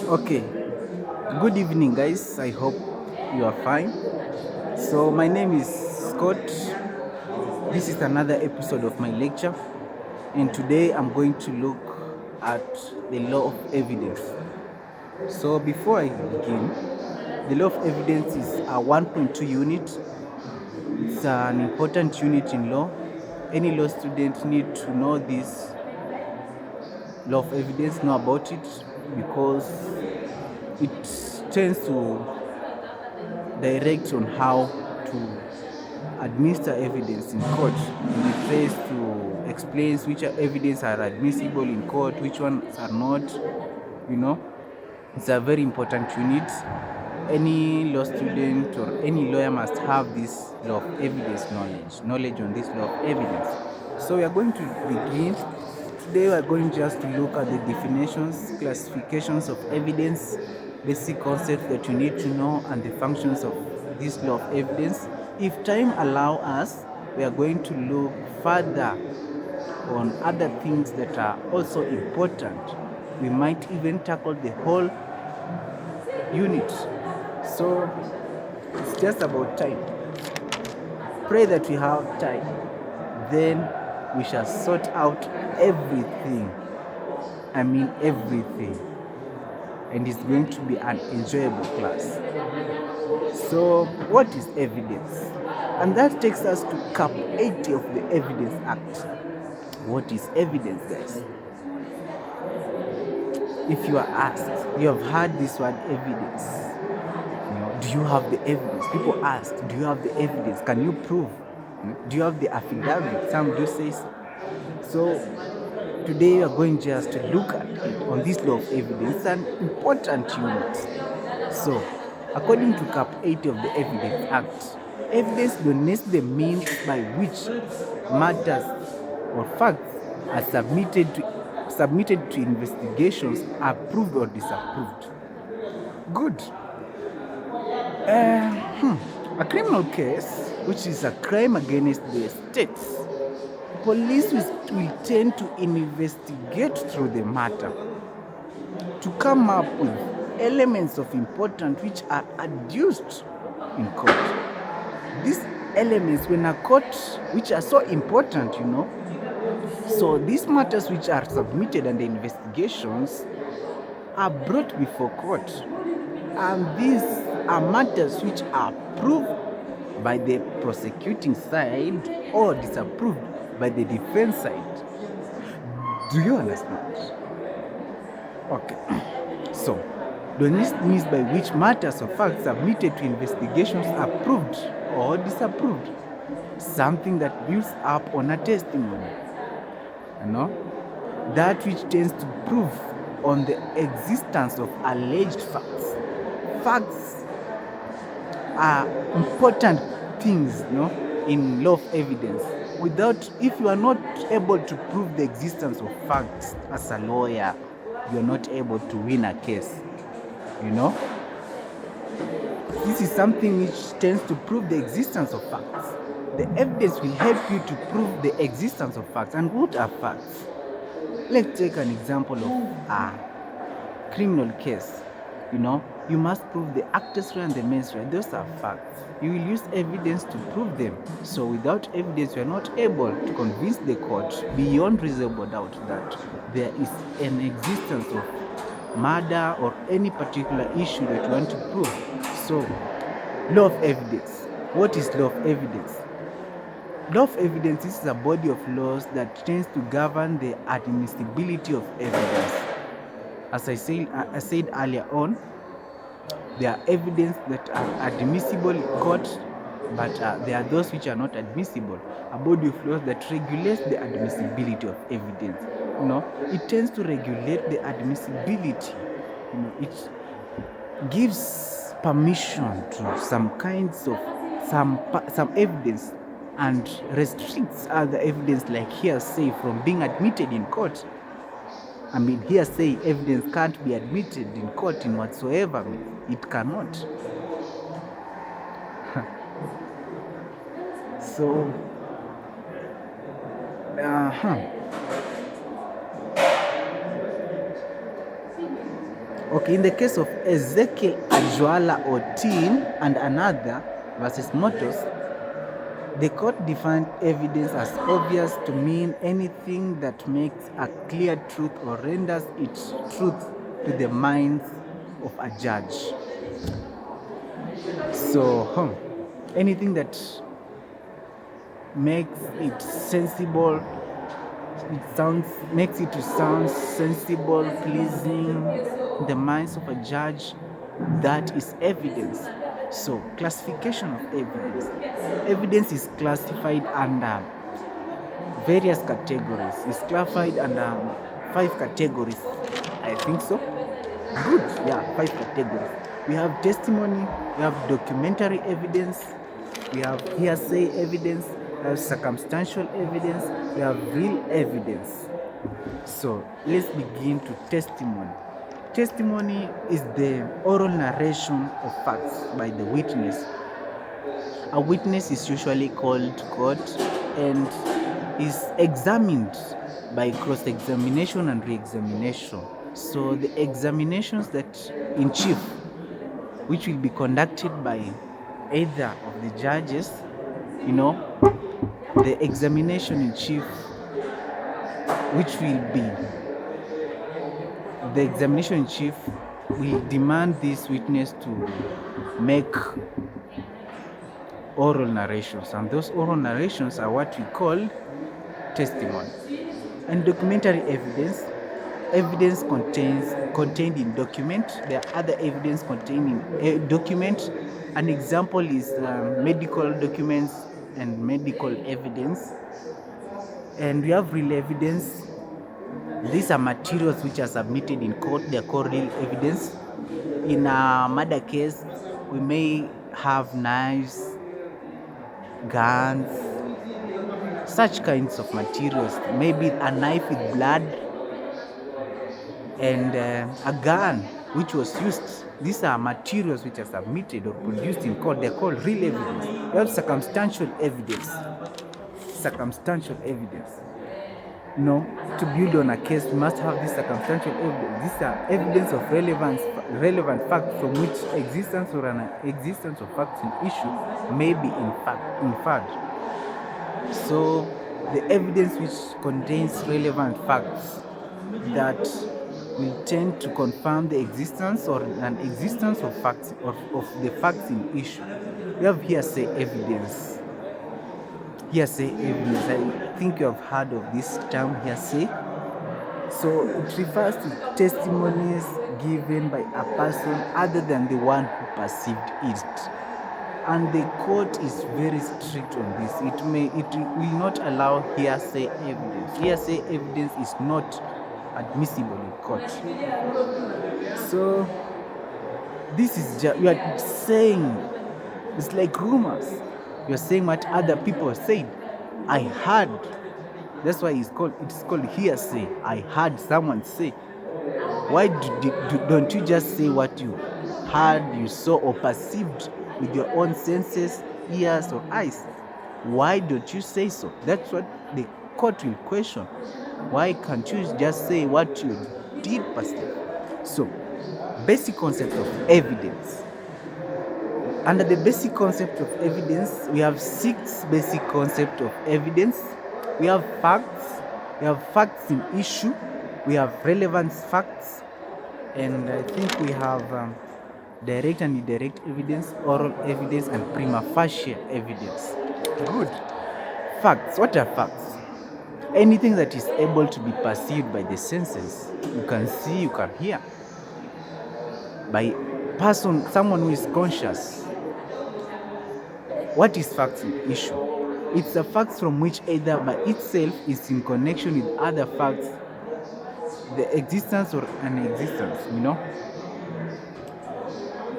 Okay, good evening, guys. I hope you are fine. So, my name is Scott. This is another episode of my lecture, and today I'm going to look at the law of evidence. So, before I begin, the law of evidence is a 1.2 unit. It's an important unit in law. Any law student need to know this law of evidence, know about it, because it tends to direct on how to administer evidence in court. It tries to explain which evidence are admissible in court, which ones are not. You know, it's a very important unit. Any law student or any lawyer must have this law of evidence knowledge on this law of evidence. So we are going to begin. Today we are going just to look at the definitions, classifications of evidence, basic concepts that you need to know, and the functions of this law of evidence. If time allow us, we are going to look further on other things that are also important. We might even tackle the whole unit. So it's just about time. Pray that we have time. Then we shall sort out everything. I mean everything. And it's going to be an enjoyable class. So what is evidence? And that takes us to Cap 80 of the Evidence Act. What is evidence, guys? If you are asked, you have heard this word evidence. Do you have the evidence? People ask, do you have the evidence? Can you prove? Do you have the affidavit? Some do say so. So today we are going just to look at it on this law of evidence. It's an important unit. So according to Cap 80 of the Evidence Act, evidence denotes the means by which matters or facts are submitted to investigations, approved or disapproved. Good. A criminal case, which is a crime against the states, police will tend to investigate through the matter to come up with elements of importance which are adduced in court. These elements, when a court, which are so important, so these matters which are submitted and the investigations are brought before court, and these are matters which are proved by the prosecuting side or disapproved by the defense side. Do you understand? Okay. So, the means by which matters or facts submitted to investigations are proved or disapproved. Something that builds up on a testimony. That which tends to prove on the existence of alleged facts. Facts are important things, in law of evidence. If you are not able to prove the existence of facts as a lawyer, you are not able to win a case. This is something which tends to prove the existence of facts. The evidence will help you to prove the existence of facts. And what are facts? Let's take an example of a criminal case. You must prove the actus reus and the mens rea. Those are facts. You will use evidence to prove them. So without evidence, you are not able to convince the court beyond reasonable doubt that there is an existence of murder or any particular issue that you want to prove. So, law of evidence. What is law of evidence? Law of evidence is a body of laws that tends to govern the admissibility of evidence. As I said earlier on, there are evidence that are admissible in court, but there are those which are not admissible. A body of laws that regulates the admissibility of evidence. It tends to regulate the admissibility. It gives permission to some kinds of some evidence and restricts other evidence like hearsay from being admitted in court. Hearsay evidence can't be admitted in court in whatsoever. It cannot. So, Okay, in the case of Ezekiel Ajwala Otin and another versus Motos, the court defined evidence as obvious to mean anything that makes a clear truth or renders its truth to the mind of a judge. So, anything that makes it sensible, makes it to sound sensible, pleasing in the minds of a judge, that is evidence. So, classification of evidence. Evidence is classified under various categories. It's classified under 5 categories. I think so. Good. Yeah, 5 categories. We have testimony, we have documentary evidence, we have hearsay evidence, we have circumstantial evidence, we have real evidence. So let's begin to testimony. Testimony is the oral narration of facts by the witness. A witness is usually called to court and is examined by cross-examination and re-examination. So the examinations that in chief, which will be conducted by either of the judges, the examination in chief, which will be the examination in chief will demand this witness to make oral narrations, and those oral narrations are what we call testimony. And documentary evidence, evidence contained in document. There are other evidence contained in document. An example is medical documents and medical evidence. And we have real evidence. These are materials which are submitted in court. They are called real evidence. In a murder case, we may have knives, guns, such kinds of materials. Maybe a knife with blood and a gun which was used. These are materials which are submitted or produced in court. They're called real evidence. We have circumstantial evidence. Circumstantial evidence. To build on a case, we must have this circumstantial evidence. These are evidence of relevant facts from which existence or an existence of facts in issue may be inferred. So the evidence which contains relevant facts that will tend to confirm the existence or non-existence of facts of the facts in issue. We have hearsay evidence. Hearsay evidence. I think you have heard of this term hearsay. So it refers to testimonies given by a person other than the one who perceived it. And the court is very strict on this. It will not allow hearsay evidence. Hearsay evidence is not admissible in court. So this is you are saying, it's like rumors. You are saying what other people said. I heard. That's why it's called hearsay. I heard someone say. Why don't you just say what you heard, you saw, or perceived with your own senses, ears, or eyes? Why don't you say so? That's what the court will question. Why can't you just say what you did perceive? So, basic concept of evidence. Under the basic concept of evidence, we have 6 basic concepts of evidence. We have facts in issue, we have relevant facts, and I think we have direct and indirect evidence, oral evidence, and prima facie evidence. Good. Facts. What are facts? Anything that is able to be perceived by the senses. You can see, you can hear. By someone who is conscious. What is facts in issue? It's the facts from which either by itself is in connection with other facts, the existence or non-existence,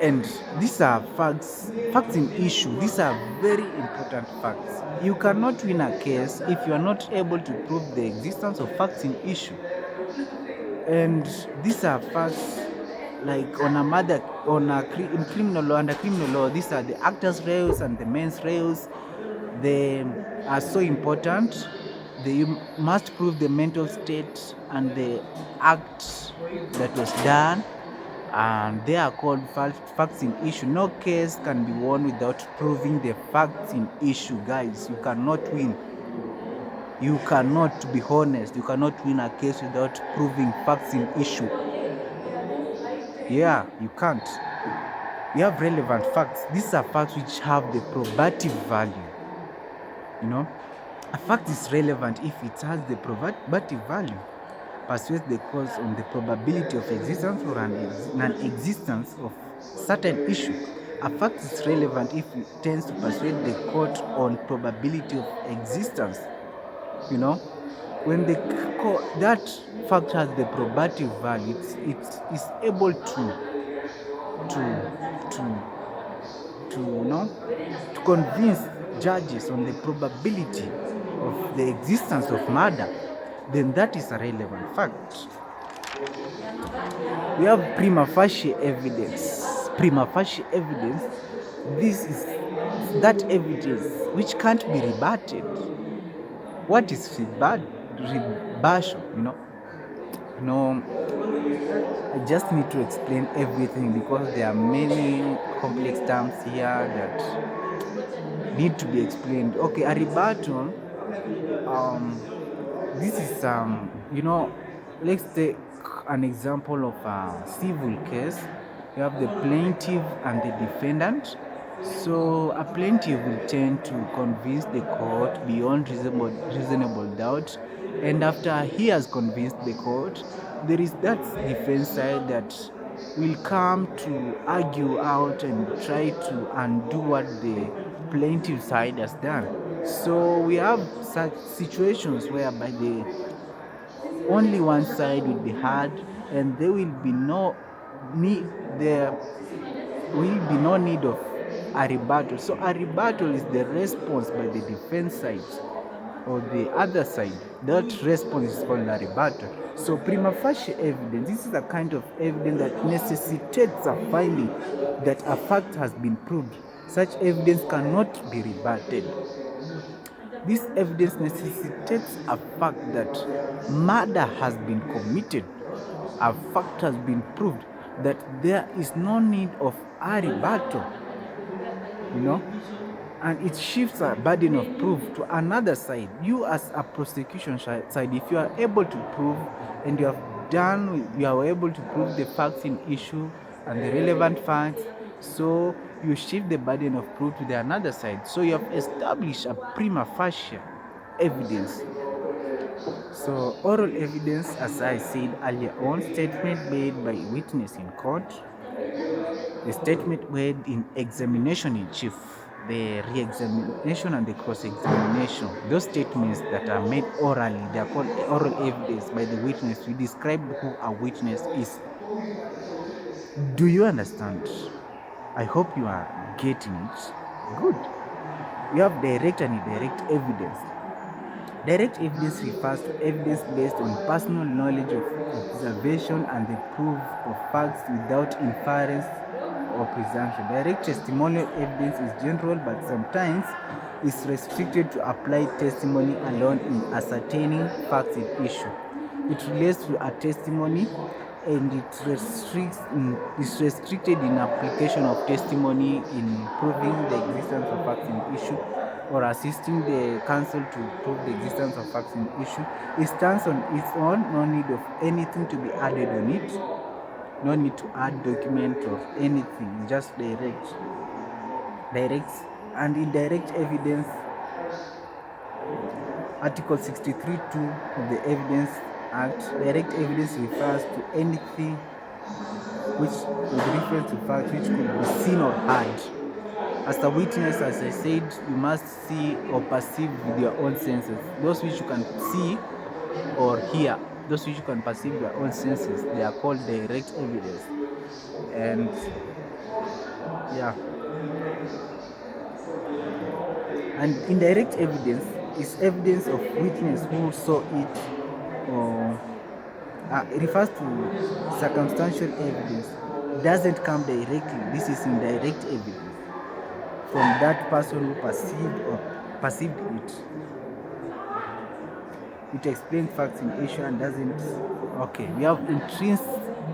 And these are facts in issue. These are very important facts. You cannot win a case if you are not able to prove the existence of facts in issue. And these are facts like in criminal law, under criminal law, these are the actus reus and the mens reus. They are so important. You must prove the mental state and the act that was done. and they are called facts in issue. No case can be won without proving the facts in issue, guys. You cannot win. You cannot, to be honest, you cannot win a case without proving facts in issue. Yeah, you can't. You have relevant facts. These are facts which have the probative value. A fact is relevant if it has the probative value, persuades the cause on the probability of existence or non-existence of certain issue. A fact is relevant if it tends to persuade the court on probability of existence. When that fact has the probative value, it is able to convince judges on the probability of the existence of murder, then that is a relevant fact. We have prima facie evidence. Prima facie evidence, this is that evidence which can't be rebutted. What is rebuttal? I just need to explain everything because there are many complex terms here that need to be explained. Okay, a rebuttal, this is let's take an example of a civil case. You have the plaintiff and the defendant. So a plaintiff will tend to convince the court beyond reasonable doubt, and after he has convinced the court, there is that defense side that will come to argue out and try to undo what the plaintiff side has done. So we have such situations whereby only one side will be heard, and there will be no need of a rebuttal. So a rebuttal is the response by the defense side or the other side. That response is called a rebuttal. So prima facie evidence, this is a kind of evidence that necessitates a finding that a fact has been proved. Such evidence cannot be rebutted. This evidence necessitates a fact that murder has been committed. A fact has been proved that there is no need of a rebuttal. And it shifts a burden of proof to another side. You as a prosecution side, if you are able to prove and you are able to prove the facts in issue and the relevant facts, so you shift the burden of proof to the another side. So you have established a prima facie evidence. So oral evidence, as I said earlier on, statement made by witness in court, the statement made in examination in chief, the re-examination and the cross-examination. Those statements that are made orally, they are called oral evidence by the witness. We describe who a witness is. Do you understand? I hope you are getting it. Good. We have direct and indirect evidence. Direct evidence refers to evidence based on personal knowledge of observation and the proof of facts without inference or presumption. Direct testimonial evidence is general, but sometimes is restricted to applied testimony alone in ascertaining facts in issue. It relates to a testimony, and is restricted in application of testimony in proving the existence of facts in issue or assisting the counsel to prove the existence of facts in issue. It stands on its own, no need of anything to be added on it, no need to add document or anything, just direct. And indirect evidence, Article 63(2) of the Evidence Act, direct evidence refers to anything which with reference to facts which could be seen or heard. As a witness, as I said, you must see or perceive with your own senses. Those which you can see or hear, those which you can perceive with your own senses, they are called direct evidence. And yeah. And indirect evidence is evidence of witness who saw it, or it refers to circumstantial evidence. Doesn't come directly. This is indirect evidence from that person who perceived it. It explains facts in issue and doesn't. Okay, we have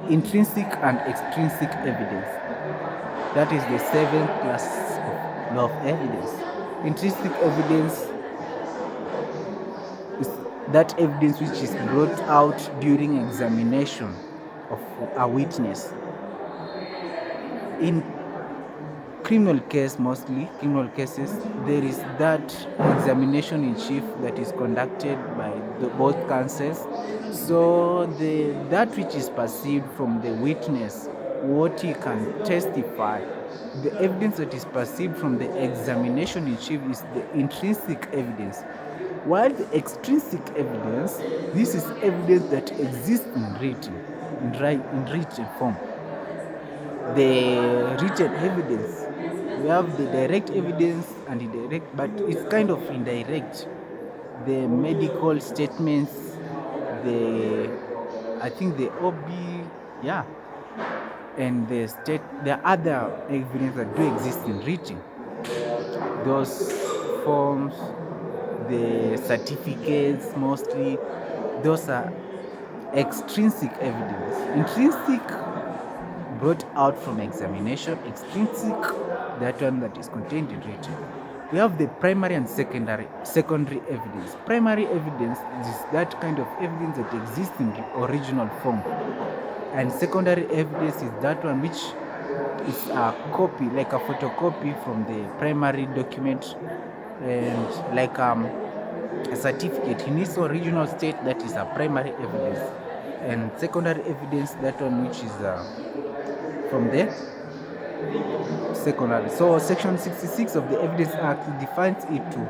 intrinsic and extrinsic evidence. That is the seventh class of law of evidence. Intrinsic evidence is that evidence which is brought out during examination of a witness. In criminal case, mostly criminal cases, there is that examination in chief that is conducted by both counsels. So that which is perceived from the witness, what he can testify, the evidence that is perceived from the examination in chief is the intrinsic evidence. While the extrinsic evidence, this is evidence that exists in written form. The written evidence, we have the direct evidence and indirect, but it's kind of indirect. The medical statements, I think the OB, yeah, and the other evidence that do exist in written, those forms, the certificates, mostly those are extrinsic evidence. Intrinsic brought out from examination, extrinsic, that one that is contained in written. We have the primary and secondary evidence. Primary evidence is that kind of evidence that exists in the original form, and secondary evidence is that one which is a copy, like a photocopy from the primary document, and like a certificate in its original state. That is a primary evidence, and secondary evidence, that one which is from the secondary. So section 66 of the Evidence Act defines it to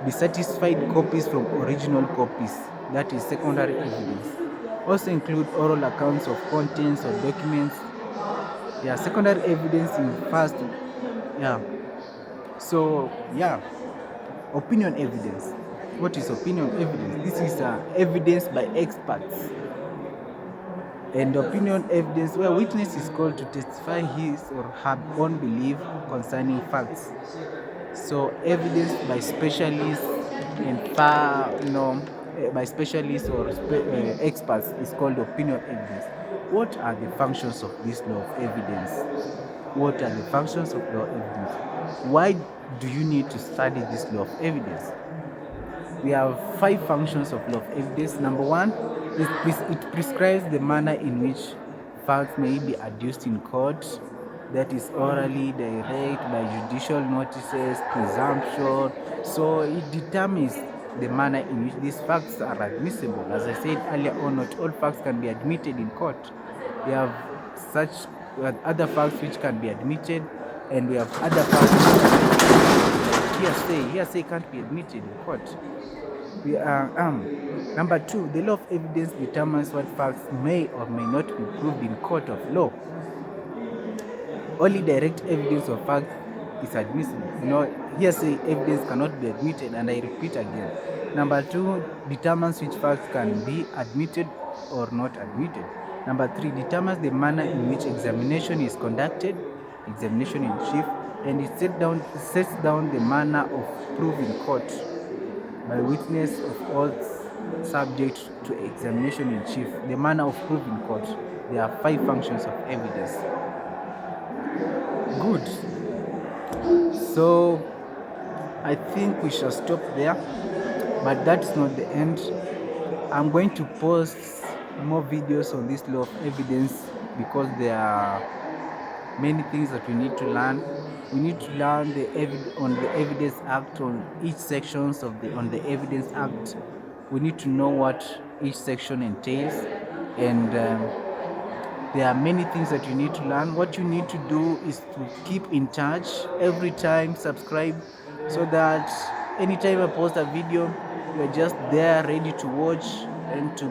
be satisfied copies from original copies, that is secondary evidence. Also include oral accounts of contents or documents. Yeah, secondary evidence in first. Yeah. So yeah, opinion evidence. What is opinion evidence? This is evidence by experts. And opinion evidence, where witness is called to testify his or her own belief concerning facts. So evidence by specialists and by specialists or experts is called opinion evidence. What are the functions of this law of evidence? What are the functions of law of evidence? Why do you need to study this law of evidence? We have 5 functions of law of evidence. Number 1, it prescribes the manner in which facts may be adduced in court, that is orally, direct, by judicial notices, presumption. So it determines the manner in which these facts are admissible. As I said earlier on, not all facts can be admitted in court. We have other facts which can be admitted, and we have other facts like hearsay can't be admitted in court. Number 2, the law of evidence determines what facts may or may not be proved in court of law. Only direct evidence of facts is admissible. Hearsay evidence cannot be admitted, and I repeat again. Number 2 determines which facts can be admitted or not admitted. Number 3 determines the manner in which examination is conducted, examination in chief, and it sets down the manner of proof in court by witness of all subject to examination in chief, the manner of proof in court. There are 5 functions of evidence. Good. So I think we shall stop there, but that's not the end. I'm going to post more videos on this law of evidence because there are many things that we need to learn. We need to learn on the Evidence Act, on each sections on the Evidence Act. We need to know what each section entails, and there are many things that you need to learn. What you need to do is to keep in touch every time, subscribe, so that anytime I post a video, you're just there ready to watch and to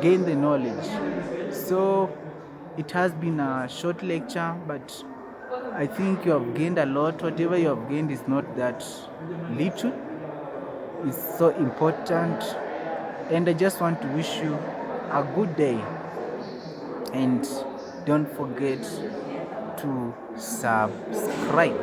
gain the knowledge. So it has been a short lecture, but I think you have gained a lot. Whatever you have gained is not that little. It's so important. And I just want to wish you a good day. And don't forget to subscribe.